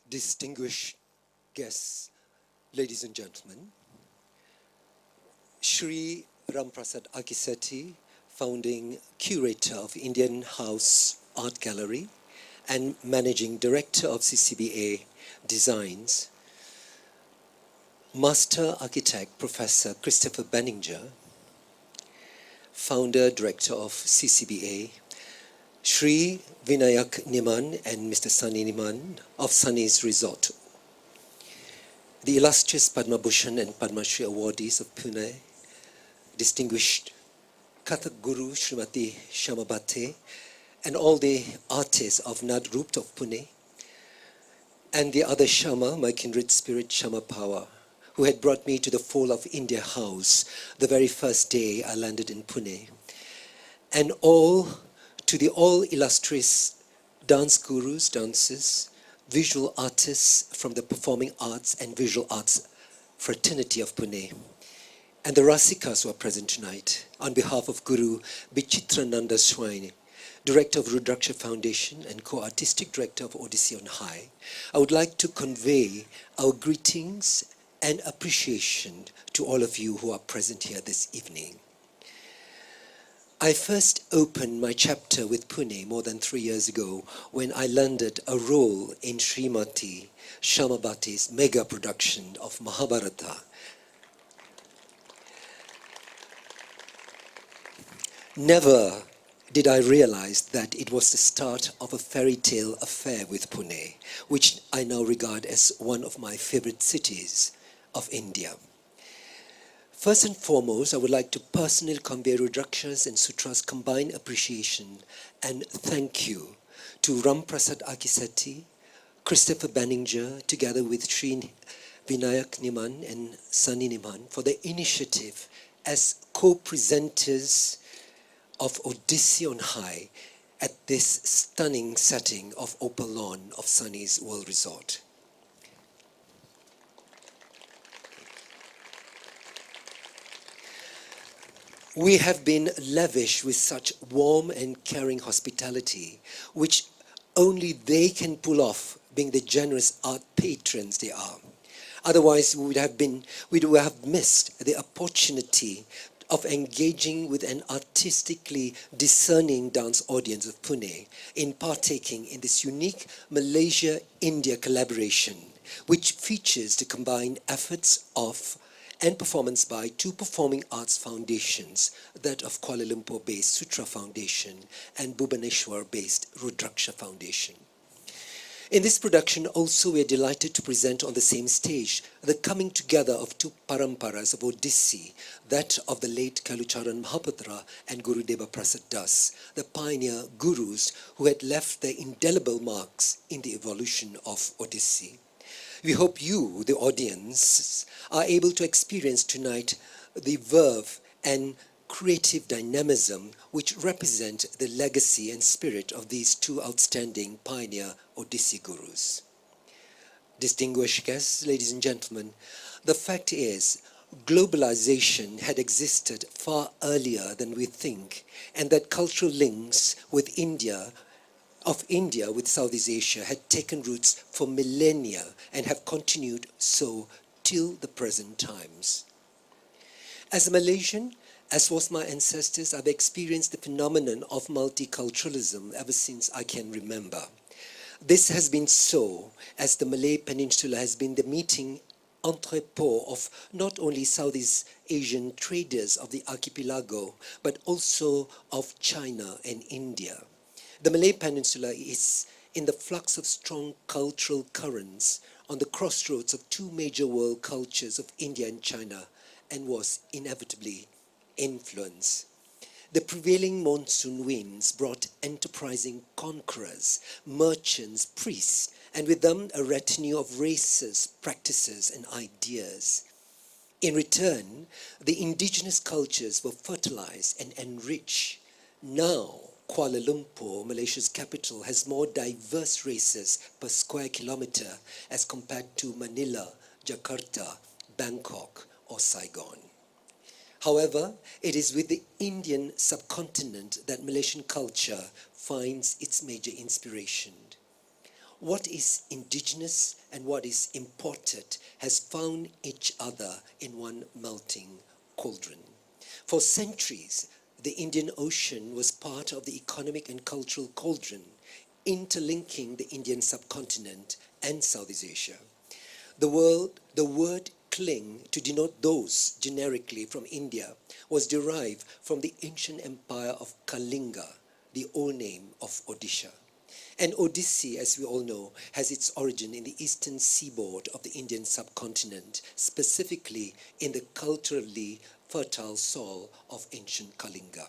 distinguished guests, ladies and gentlemen, SHRI Ramprasad Akiseti, founding curator of Indian House Art Gallery and managing director of CCBA Designs, Master Architect Professor Christopher Benninger, founder director of CCBA, Shri Vinayak Niman and Mr. Sunny Niman of Sunny's Resort, the illustrious Padma Bhushan and Padma Shri awardees of Pune, distinguished Kathak Guru Srimati Shamabate, and all the artists of Nadrupt of Pune, and the other Shama, my kindred spirit Shama Power, who had brought me to the Fall of India House the very first day I landed in Pune, and to the all illustrious dance gurus, dancers, visual artists from the Performing Arts and Visual Arts Fraternity of Pune, and the Rasikas who are present tonight, on behalf of Guru Bichitrananda Swain, Director of Rudrakshya Foundation and co-artistic director of Odissi on High, I would like to convey our greetings and appreciation to all of you who are present here this evening. I first opened my chapter with Pune more than 3 years ago when I landed a role in Srimati Shamabati's mega production of Mahabharata. Never did I realize that it was the start of a fairy tale affair with Pune, which I now regard as one of my favorite cities of India. First and foremost, I would like to personally convey Rudraksha's and Sutra's combined appreciation and thank you to Ramprasad Akiseti, Christopher Benninger, together with Sri Vinayak Niman and Sunny Niman, for the initiative as co-presenters of Odissi on High at this stunning setting of Opal Lawn of Sunny's World Resort. We have been lavish with such warm and caring hospitality, which only they can pull off, being the generous art patrons they are. Otherwise, we would have missed the opportunity of engaging with an artistically discerning dance audience of Pune in partaking in this unique Malaysia-India collaboration, which features the combined efforts of and performance by two performing arts foundations, that of Kuala Lumpur-based Sutra Foundation and Bhubaneswar-based Rudrakshya Foundation. In this production also we are delighted to present on the same stage the coming together of two paramparas of Odissi, that of the late Kelucharan Mahapatra and Guru Debaprasad Das, the pioneer gurus who had left their indelible marks in the evolution of Odissi. We hope you, the audience, are able to experience tonight the verve and creative dynamism which represent the legacy and spirit of these two outstanding pioneer Odissi gurus. Distinguished guests, ladies and gentlemen, the fact is, globalization had existed far earlier than we think, and that cultural links with India with Southeast Asia had taken roots for millennia and have continued so till the present times. As a Malaysian, as was my ancestors, I've experienced the phenomenon of multiculturalism ever since I can remember. This has been so as the Malay Peninsula has been the meeting entrepot of not only Southeast Asian traders of the archipelago, but also of China and India. The Malay Peninsula is in the flux of strong cultural currents on the crossroads of two major world cultures of India and China, and was inevitably influenced. The prevailing monsoon winds brought enterprising conquerors, merchants, priests, and with them a retinue of races, practices, and ideas. In return, the indigenous cultures were fertilized and enriched. Now, Kuala Lumpur, Malaysia's capital, has more diverse races per square kilometer as compared to Manila, Jakarta, Bangkok, or Saigon. However, it is with the Indian subcontinent that Malaysian culture finds its major inspiration. What is indigenous and what is imported has found each other in one melting cauldron. For centuries, the Indian Ocean was part of the economic and cultural cauldron, interlinking the Indian subcontinent and Southeast Asia. The word kling, to denote those generically from India, was derived from the ancient empire of Kalinga, the old name of Odisha. And Odissi, as we all know, has its origin in the eastern seaboard of the Indian subcontinent, specifically in the culturally fertile soil of ancient Kalinga.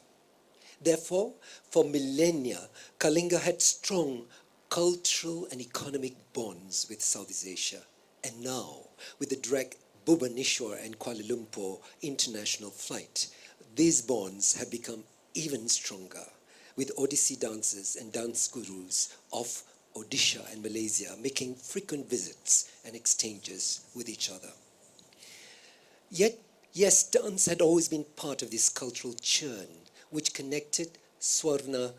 Therefore, for millennia, Kalinga had strong cultural and economic bonds with Southeast Asia. And now, with the direct Bhubaneswar and Kuala Lumpur international flight, these bonds have become even stronger, with Odissi dancers and dance gurus of Odisha and Malaysia making frequent visits and exchanges with each other. Yet, yes, dance had always been part of this cultural churn, which connected Swarna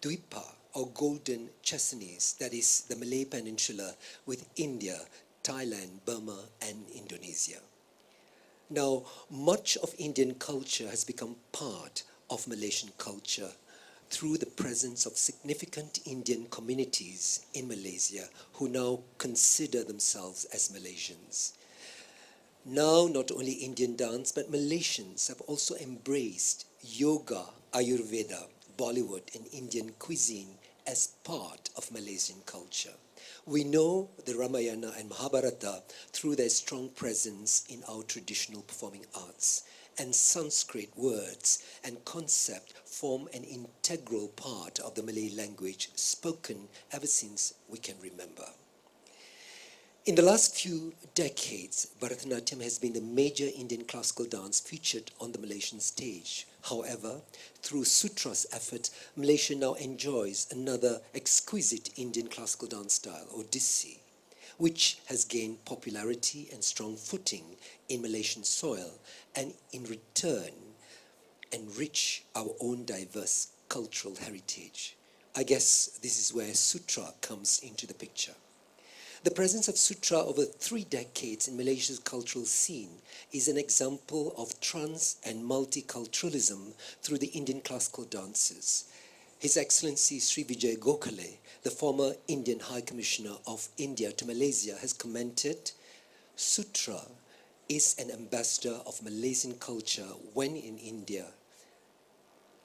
Dwipa, or Golden Chersonese, that is the Malay Peninsula, with India, Thailand, Burma, and Indonesia. Now, much of Indian culture has become part of Malaysian culture through the presence of significant Indian communities in Malaysia who now consider themselves as Malaysians. Now, not only Indian dance, but Malaysians have also embraced yoga, Ayurveda, Bollywood, and Indian cuisine as part of Malaysian culture. We know the Ramayana and Mahabharata through their strong presence in our traditional performing arts, and Sanskrit words and concept form an integral part of the Malay language spoken ever since we can remember. In the last few decades, Bharatanatyam has been the major Indian classical dance featured on the Malaysian stage. However, through Sutra's effort, Malaysia now enjoys another exquisite Indian classical dance style, Odissi, which has gained popularity and strong footing in Malaysian soil, and in return, enrich our own diverse cultural heritage. I guess this is where Sutra comes into the picture. The presence of Sutra over 3 decades in Malaysia's cultural scene is an example of trans and multiculturalism through the Indian classical dances. His Excellency Sri Vijay Gokhale, the former Indian High Commissioner of India to Malaysia, has commented, Sutra is an ambassador of Malaysian culture when in India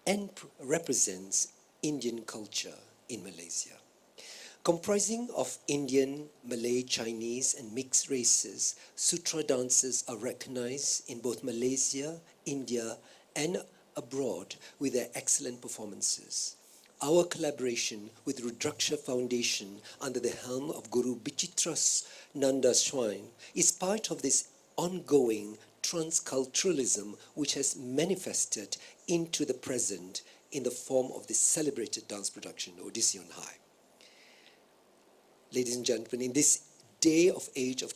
and represents Indian culture in Malaysia. Comprising of Indian, Malay, Chinese, and mixed races, Sutra dances are recognized in both Malaysia, India, and abroad with their excellent performances. Our collaboration with Rudrakshya Foundation under the helm of Guru Bichitrananda Swain is part of this ongoing transculturalism which has manifested into the present in the form of this celebrated dance production, Odissi on High. Ladies and gentlemen, in this day of age of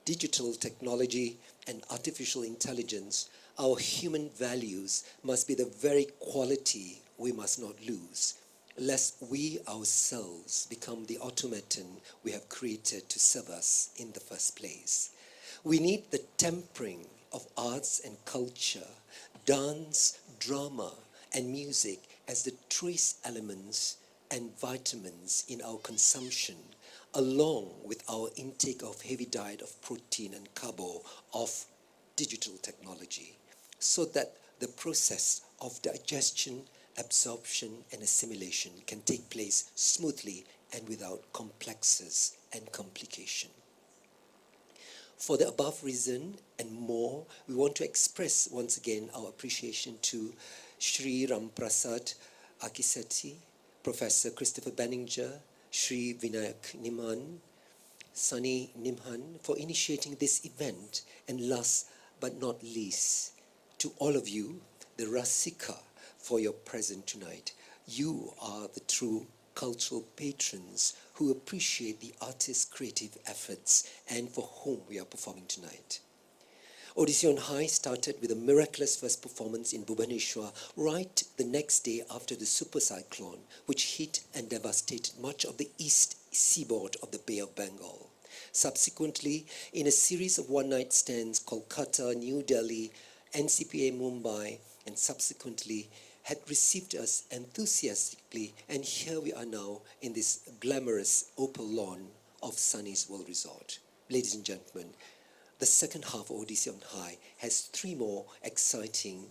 digital technology and artificial intelligence, our human values must be the very quality we must not lose, lest we ourselves become the automaton we have created to serve us in the first place. We need the tempering of arts and culture, dance, drama, and music as the trace elements and vitamins in our consumption, along with our intake of heavy diet of protein and carbo of digital technology, so that the process of digestion, absorption, and assimilation can take place smoothly and without complexes and complication. For the above reason and more, we want to express once again our appreciation to SHRI Ramprasad Akiseti, Professor Christopher Benninger, Sri Vinayak Niman, Sunny Nimhan for initiating this event, and last but not least, to all of you, the Rasika, for your presence tonight. You are the true cultural patrons who appreciate the artist's creative efforts and for whom we are performing tonight. Odissi on High started with a miraculous first performance in Bhubaneswar right the next day after the super cyclone, which hit and devastated much of the East seaboard of the Bay of Bengal. Subsequently, in a series of one-night stands, Kolkata, New Delhi, NCPA Mumbai, and subsequently had received us enthusiastically, and here we are now in this glamorous opal lawn of Sunny's World Resort. Ladies and gentlemen, the second half of Odissi on High has 3 more exciting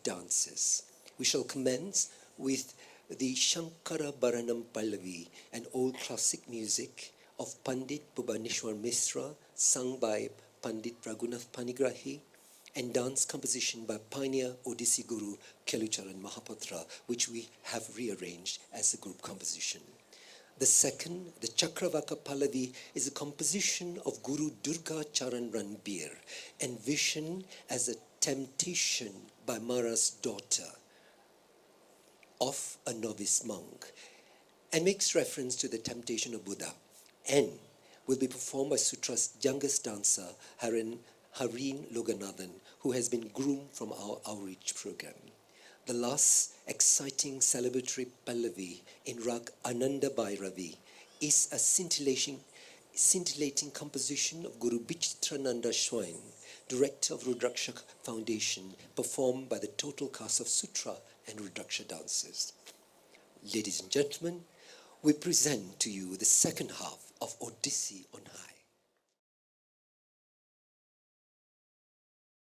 dances. We shall commence with the Shankara Bharanam Pallavi, an old classic music of Pandit Bhubaneswar Misra, sung by Pandit Raghunath Panigrahi, and dance composition by pioneer Odissi Guru Kelucharan Mahapatra, which we have rearranged as a group composition. The second, the Chakravaka Pallavi, is a composition of Guru Durga Charan Ranbir, envisioned as a temptation by Mara's daughter of a novice monk, and makes reference to the temptation of Buddha, and will be performed by Sutra's youngest dancer, Hareen Loganathan, who has been groomed from our outreach program. The last exciting celebratory Pallavi in Rag Ananda Bhairavi is a scintillating composition of Guru Bichitrananda Swain, director of Rudrakshya Foundation, performed by the total cast of Sutra and Rudrakshya dancers. Ladies and gentlemen, we present to you the second half of Odissi on High.